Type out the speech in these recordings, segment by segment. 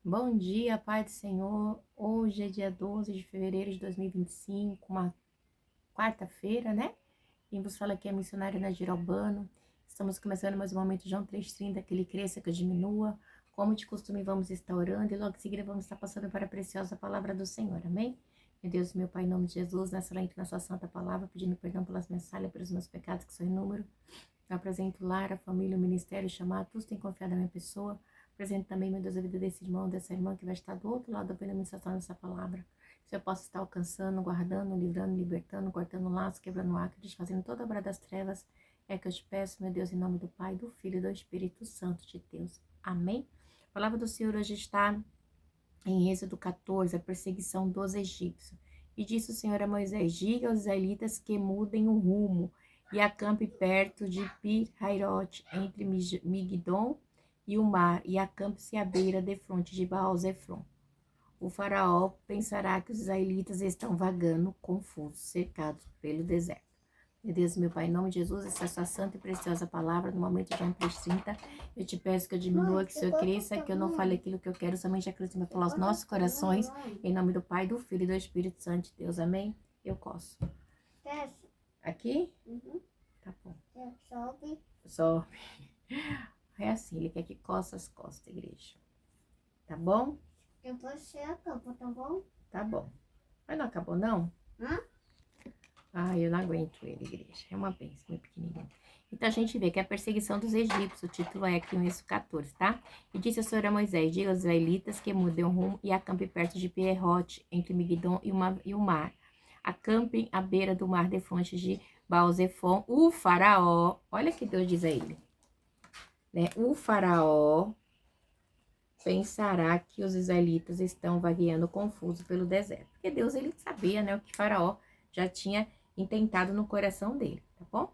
Bom dia, Pai do Senhor. Hoje é dia 12 de fevereiro de 2025, uma quarta-feira, né? Quem vos fala aqui é a missionária Nadir Albano. Estamos começando mais um momento João 3,30, que ele cresça, que eu diminua. Como de costume, vamos estar orando e logo em seguida vamos estar passando para a preciosa palavra do Senhor, amém? Meu Deus, meu Pai, em nome de Jesus, nessa lente, na sua santa palavra, pedindo perdão pelas minhas falhas, pelos meus pecados, que são inúmeros. Eu apresento o lar, a família, o ministério, chamar, todos têm confiado na minha pessoa. Apresento também, meu Deus, a vida desse irmão, dessa irmã que vai estar do outro lado ouvindo a ministração dessa palavra. Se eu posso estar alcançando, guardando, livrando, libertando, cortando laços, quebrando acre, desfazendo toda a obra das trevas, é que eu te peço, meu Deus, em nome do Pai, do Filho e do Espírito Santo de Deus. Amém? A palavra do Senhor hoje está em Êxodo 14, a perseguição dos egípcios. E disse o Senhor a Moisés: diga aos israelitas que mudem o rumo e acampe perto de Pi-Hairote, entre Migdon e o mar, e acampe-se à beira de fronte de Baal-Zefron. O faraó pensará que os israelitas estão vagando, confusos, cercados pelo deserto. Meu Deus, meu Pai, em nome de Jesus, essa sua santa e preciosa palavra, no momento de João 3,30, eu te peço que eu diminua, que o Senhor cresça, que eu não fale aquilo que eu quero, somente aquilo que vai falar aos nossos corações, em nome do Pai, do Filho e do Espírito Santo de Deus, amém? Eu coço. Aqui? Uhum. Tá bom. Sobe. Sobe. É assim, ele quer que coça as costas, igreja. Tá bom? Depois você acabou, tá bom? Tá bom. Mas não acabou, não? Eu não aguento ele, igreja. É uma bênção, meu pequenininho. Então, a gente vê que a perseguição dos egípcios, o título é aqui em Êxodo 14, tá? E disse o Senhor a Moisés: diga aos israelitas que mudem o rumo e acampem perto de Pierrote, entre Migdon e o mar. Acampem à beira do mar de fonte de Baal-Zefon. O faraó, olha que Deus diz a ele, né? O faraó pensará que os israelitas estão vagueando confuso pelo deserto. Porque Deus, ele sabia, né, o que faraó já tinha intentado no coração dele, tá bom?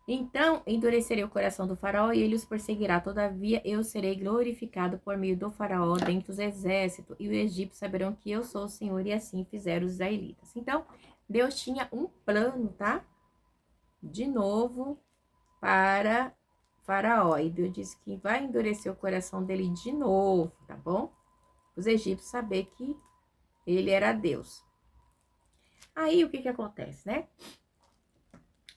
Então, endurecerei o coração do faraó e ele os perseguirá. Todavia, eu serei glorificado por meio do faraó dentre os exércitos, e os egípcios saberão que eu sou o Senhor, e assim fizeram os israelitas. Então, Deus tinha um plano, tá? De novo, para faraó. E Deus disse que vai endurecer o coração dele de novo, tá bom? Os egípcios saber que ele era Deus. Aí, o que acontece, né?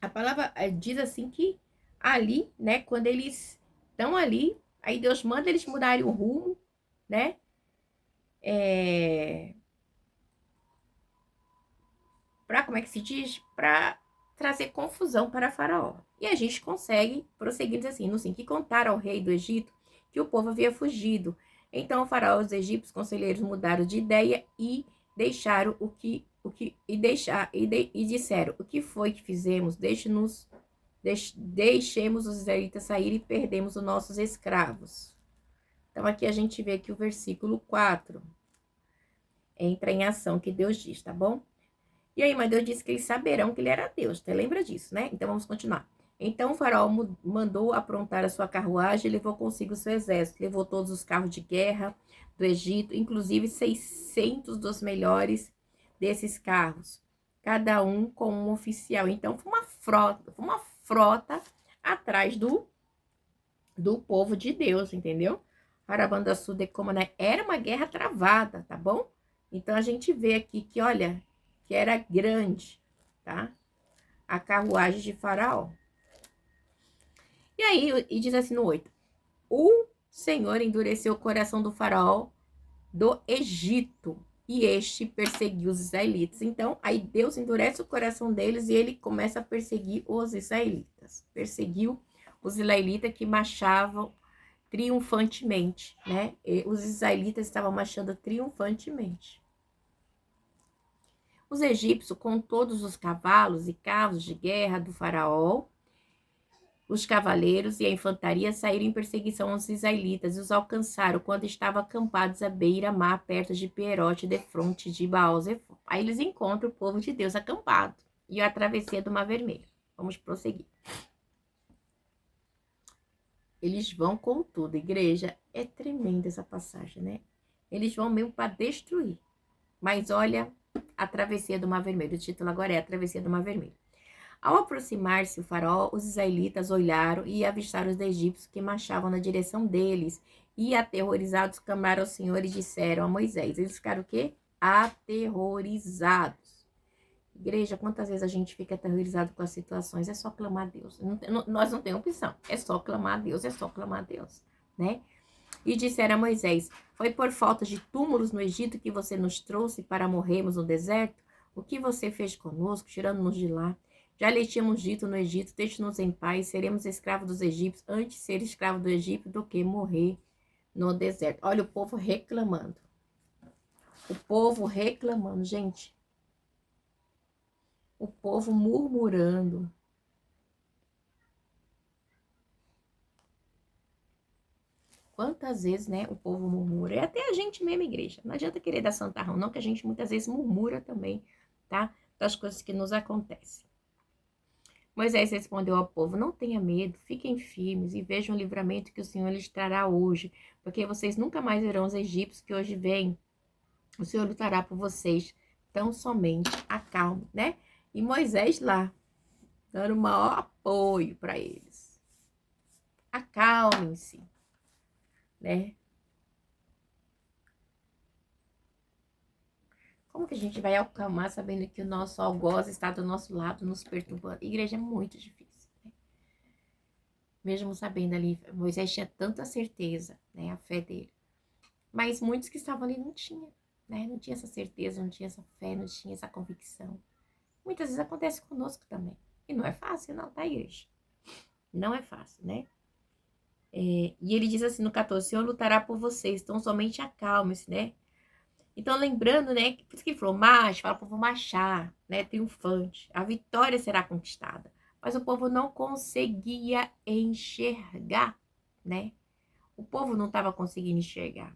A palavra diz assim que ali, né, quando eles estão ali, aí Deus manda eles mudarem o rumo, né? Para, como é que se diz? Para trazer confusão para Faraó. E a gente consegue prosseguir assim, no sim, que contaram ao rei do Egito que o povo havia fugido. Então o faraó e os egípcios conselheiros mudaram de ideia e deixaram e disseram: o que foi que fizemos? Deixemos os israelitas sair e perdemos os nossos escravos. Então aqui a gente vê que o versículo 4 entra em ação que Deus diz, tá bom? E aí, mas Deus disse que eles saberão que ele era Deus. Você lembra disso, né? Então vamos continuar. Então o faraó mandou aprontar a sua carruagem e levou consigo o seu exército. Levou todos os carros de guerra do Egito, inclusive 600 dos melhores desses carros, cada um com um oficial. Então foi uma frota atrás do povo de Deus, entendeu? Arabanda Sude como, né? Era uma guerra travada, tá bom? Então a gente vê aqui que, olha, que era grande, tá? A carruagem de Faraó. E aí, e diz assim no 8: o Senhor endureceu o coração do Faraó do Egito, e este perseguiu os israelitas. Então, aí Deus endurece o coração deles e ele começa a perseguir os israelitas. Perseguiu os israelitas que marchavam triunfantemente, né? E os israelitas estavam marchando triunfantemente. Os egípcios, com todos os cavalos e carros de guerra do faraó, os cavaleiros e a infantaria saíram em perseguição aos israelitas e os alcançaram quando estavam acampados à beira-mar, perto de Pierote, de fronte de Baal-Zefon. Aí eles encontram o povo de Deus acampado e a travessia do Mar Vermelho. Vamos prosseguir. Eles vão com tudo, igreja. É tremenda essa passagem, né? Eles vão mesmo para destruir. Mas olha, a travessia do Mar Vermelho. O título agora é a travessia do Mar Vermelho. Ao aproximar-se o faraó, os israelitas olharam e avistaram os egípcios que marchavam na direção deles. E aterrorizados clamaram ao Senhor e disseram a Moisés. Eles ficaram o quê? Aterrorizados. Igreja, quantas vezes a gente fica aterrorizado com as situações? É só clamar a Deus. Nós não temos opção. É só clamar a Deus, é só clamar a Deus, né? E disseram a Moisés: foi por falta de túmulos no Egito que você nos trouxe para morrermos no deserto? O que você fez conosco, tirando-nos de lá? Já lhe tínhamos dito no Egito: deixe-nos em paz, seremos escravos dos egípcios, antes ser escravo do Egito do que morrer no deserto. Olha o povo reclamando. O povo reclamando, gente. O povo murmurando. Quantas vezes, né, o povo murmura? E até a gente mesmo, igreja. Não adianta querer dar santarrão, não, que a gente muitas vezes murmura também, tá? Das coisas que nos acontecem. Moisés respondeu ao povo: não tenha medo, fiquem firmes e vejam o livramento que o Senhor lhes trará hoje, porque vocês nunca mais verão os egípcios que hoje vêm. O Senhor lutará por vocês, tão somente acalme, né? E Moisés lá, dando o maior apoio para eles. Acalmem-se, né? Como que a gente vai acalmar sabendo que o nosso algoz está do nosso lado, nos perturbando? Igreja é muito difícil, né? Mesmo sabendo ali, Moisés tinha tanta certeza, né? A fé dele. Mas muitos que estavam ali não tinham, né? Não tinha essa certeza, não tinha essa fé, não tinha essa convicção. Muitas vezes acontece conosco também. E não é fácil, não, tá, igreja? Não é fácil, né? E ele diz assim no 14: o Senhor lutará por vocês, então somente acalme-se, né? Então, lembrando, né, por isso que ele falou, marche, fala para o povo marchar, né, triunfante. A vitória será conquistada. Mas o povo não conseguia enxergar, né? O povo não estava conseguindo enxergar.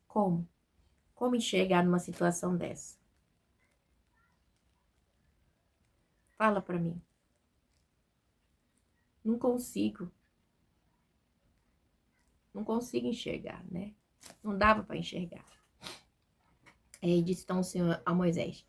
Como? Como enxergar numa situação dessa? Fala para mim. Não consigo. Não consigo enxergar, né? Não dava para enxergar. E disse então o Senhor a Moisés,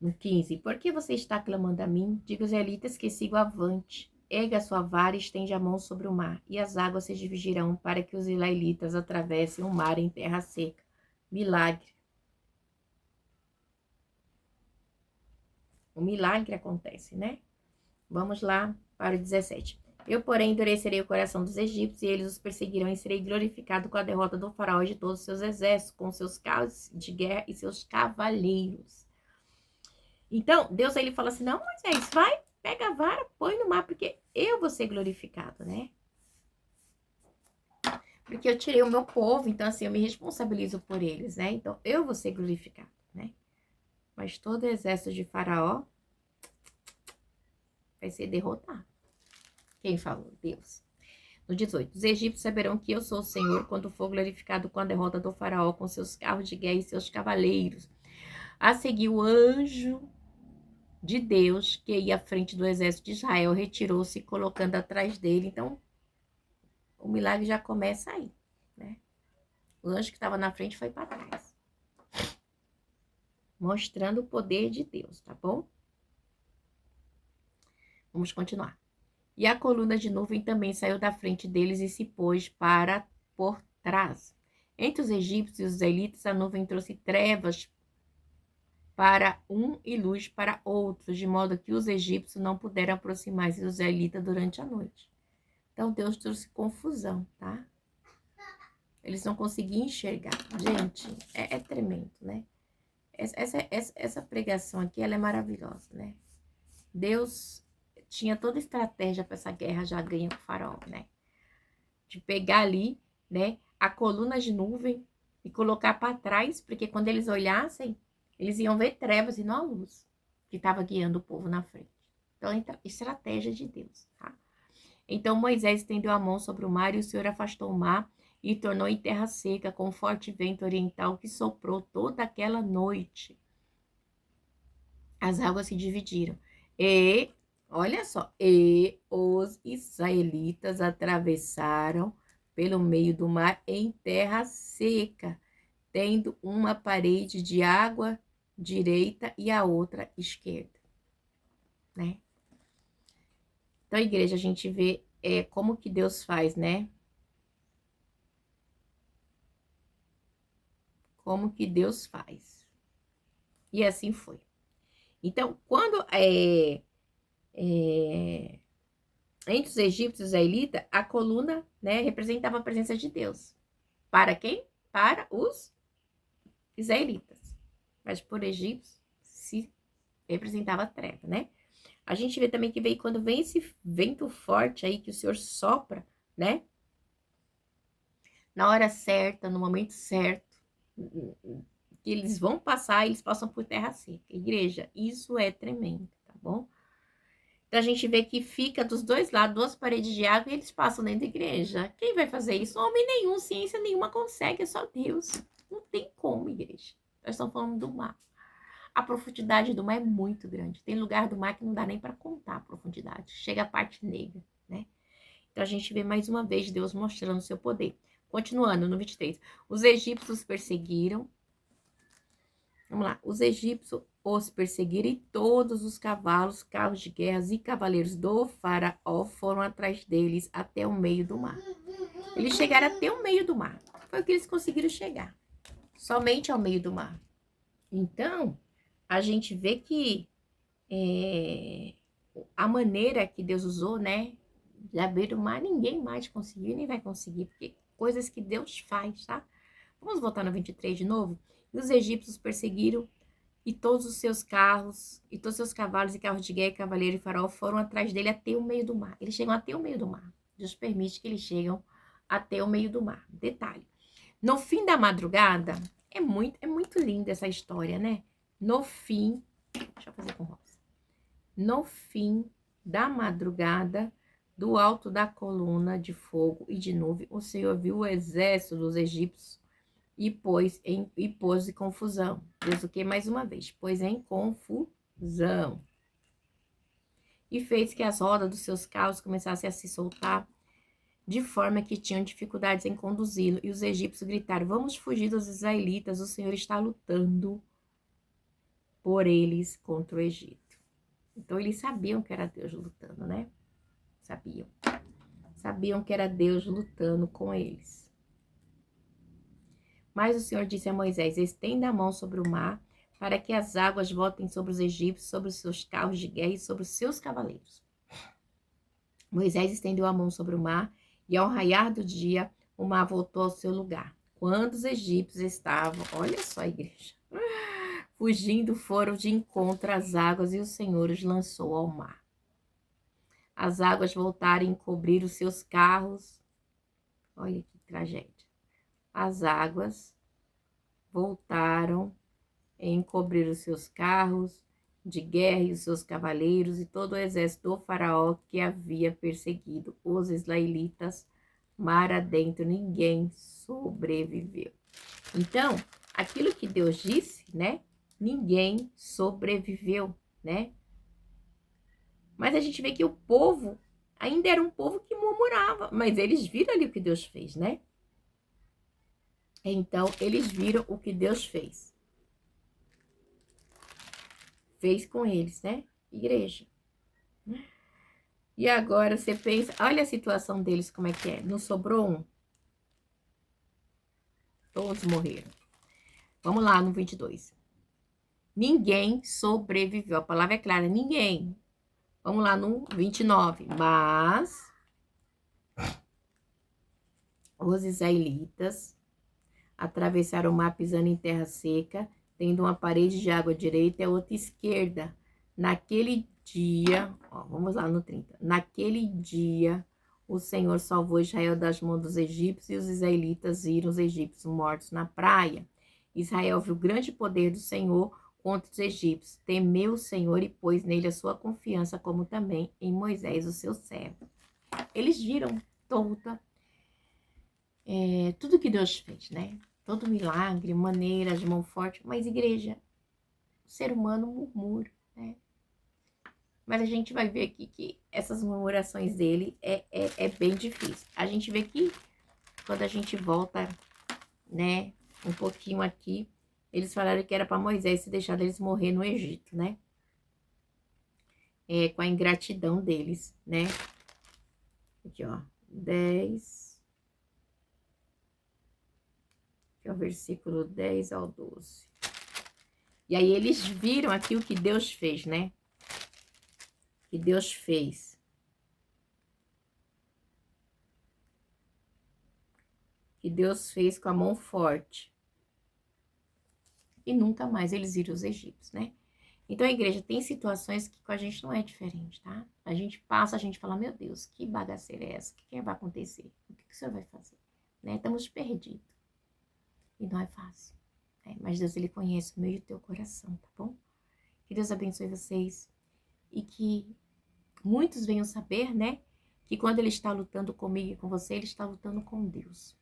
no 15: por que você está clamando a mim? Diga aos israelitas que sigam avante. Erga a sua vara e estende a mão sobre o mar, e as águas se dividirão para que os israelitas atravessem o mar em terra seca. Milagre. O milagre acontece, né? Vamos lá para o 17. Eu, porém, endurecerei o coração dos egípcios, e eles os perseguirão, e serei glorificado com a derrota do faraó e de todos os seus exércitos, com seus carros de guerra e seus cavaleiros. Então, Deus aí ele fala assim: não, Moisés, vai, pega a vara, põe no mar, porque eu vou ser glorificado, né? Porque eu tirei o meu povo, então assim, eu me responsabilizo por eles, né? Então, eu vou ser glorificado, né? Mas todo o exército de Faraó vai ser derrotado. Quem falou? Deus. No 18: os egípcios saberão que eu sou o Senhor quando for glorificado com a derrota do Faraó, com seus carros de guerra e seus cavaleiros. A seguir, o anjo de Deus, que ia à frente do exército de Israel, retirou-se, colocando atrás dele. Então, o milagre já começa aí, né? O anjo que estava na frente foi para trás, mostrando o poder de Deus, tá bom? Vamos continuar. E a coluna de nuvem também saiu da frente deles e se pôs para por trás. Entre os egípcios e os israelitas, a nuvem trouxe trevas para um e luz para outro, de modo que os egípcios não puderam aproximar-se dos israelitas durante a noite. Então, Deus trouxe confusão, tá? Eles não conseguiam enxergar. Gente, é tremendo, né? Essa pregação aqui, ela é maravilhosa, né? Deus tinha toda a estratégia para essa guerra já ganha com o faraó, né? De pegar ali, né, a coluna de nuvem e colocar para trás, porque quando eles olhassem, eles iam ver trevas e não a luz que estava guiando o povo na frente. Então, estratégia de Deus, tá? Então Moisés estendeu a mão sobre o mar e o Senhor afastou o mar e tornou em terra seca com um forte vento oriental que soprou toda aquela noite. As águas se dividiram e, olha só, e os israelitas atravessaram pelo meio do mar em terra seca, tendo uma parede de água direita e a outra esquerda, né? Então, igreja, a gente vê como que Deus faz, né? como que Deus faz. E assim foi. Então, quando entre os egípcios e os israelitas, a coluna, né, representava a presença de Deus. Para quem? Para os israelitas. Mas por egípcios se representava a treva, né? A gente vê também que vem, quando vem esse vento forte aí que o Senhor sopra, né? Na hora certa, no momento certo, que eles vão passar, eles passam por terra seca. Igreja, isso é tremendo, tá bom? Então a gente vê que fica dos dois lados, duas paredes de água e eles passam dentro da igreja. Quem vai fazer isso? Homem nenhum, ciência nenhuma consegue, é só Deus. Não tem como, igreja. Nós estamos falando do mar. A profundidade do mar é muito grande. Tem lugar do mar que não dá nem para contar a profundidade. Chega a parte negra, né? Então a gente vê mais uma vez Deus mostrando o seu poder. Continuando no 23. Os egípcios perseguiram. Vamos lá. Os egípcios os perseguiram e todos os cavalos, carros de guerra e cavaleiros do faraó foram atrás deles até o meio do mar. Eles chegaram até o meio do mar. Foi o que eles conseguiram chegar. Somente ao meio do mar. Então, a gente vê que a maneira que Deus usou, né, de abrir o mar, ninguém mais conseguiu, nem vai conseguir, porque coisas que Deus faz, tá? Vamos voltar no 23 de novo? E os egípcios perseguiram e todos os seus carros, e todos os seus cavalos e carros de guerra, cavaleiro e farol foram atrás dele até o meio do mar. Eles chegam até o meio do mar. Deus permite que eles chegam até o meio do mar. Detalhe. No fim da madrugada, é muito linda essa história, né? No fim, deixa eu fazer com rosa. No fim da madrugada, do alto da coluna de fogo e de nuvem, o Senhor viu o exército dos egípcios e pôs em confusão. Deus o que mais uma vez? Pôs em confusão. E fez que as rodas dos seus carros começassem a se soltar, de forma que tinham dificuldades em conduzi-lo. E os egípcios gritaram: vamos fugir dos israelitas, o Senhor está lutando por eles contra o Egito. Então eles sabiam que era Deus lutando, né? Sabiam. Sabiam que era Deus lutando com eles. Mas o Senhor disse a Moisés: estenda a mão sobre o mar, para que as águas voltem sobre os egípcios, sobre os seus carros de guerra e sobre os seus cavaleiros. Moisés estendeu a mão sobre o mar, e ao raiar do dia, o mar voltou ao seu lugar. Quando os egípcios estavam, olha só a igreja, fugindo, foram de encontro às águas, e o Senhor os lançou ao mar. As águas voltaram a encobrir os seus carros. Olha que tragédia. As águas voltaram a encobrir os seus carros de guerra e os seus cavaleiros e todo o exército do faraó que havia perseguido os israelitas mar adentro. Ninguém sobreviveu. Então, aquilo que Deus disse, né? Ninguém sobreviveu, né? Mas a gente vê que o povo ainda era um povo que murmurava, mas eles viram ali o que Deus fez, né? Então, eles viram o que Deus fez. Fez com eles, né? Igreja. E agora você pensa, olha a situação deles como é que é. Não sobrou um? Todos morreram. Vamos lá no 22. Ninguém sobreviveu. A palavra é clara, ninguém. Vamos lá no 29. Mas os israelitas atravessaram o mar pisando em terra seca, tendo uma parede de água à direita e a outra esquerda. Naquele dia, ó, vamos lá no 30. Naquele dia, o Senhor salvou Israel das mãos dos egípcios e os israelitas viram os egípcios mortos na praia. Israel viu o grande poder do Senhor contra os egípcios, temeu o Senhor e pôs nele a sua confiança, como também em Moisés, o seu servo. Eles viram tudo que Deus fez, né? Todo milagre, maneira de mão forte, mas igreja, o ser humano murmura, né? Mas a gente vai ver aqui que essas murmurações dele é bem difícil. A gente vê que quando a gente volta, né, um pouquinho aqui, eles falaram que era para Moisés se deixar eles morrer no Egito, né? Com a ingratidão deles, né? Aqui, ó, 10. que é o versículo 10 ao 12. E aí eles viram aqui o que Deus fez, né? Que Deus fez. Que Deus fez com a mão forte. E nunca mais eles viram os egípcios, né? Então, a igreja tem situações que com a gente não é diferente, tá? A gente passa, a gente fala, meu Deus, que bagaceira é essa? O que vai acontecer? O que o senhor vai fazer? Né? Estamos perdidos. E não é fácil. Né? Mas Deus, Ele conhece o meu e o teu coração, tá bom? Que Deus abençoe vocês. E que muitos venham saber, né? Que quando Ele está lutando comigo e com você, Ele está lutando com Deus,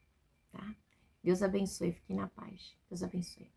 tá? Deus abençoe. Fique na paz. Deus abençoe.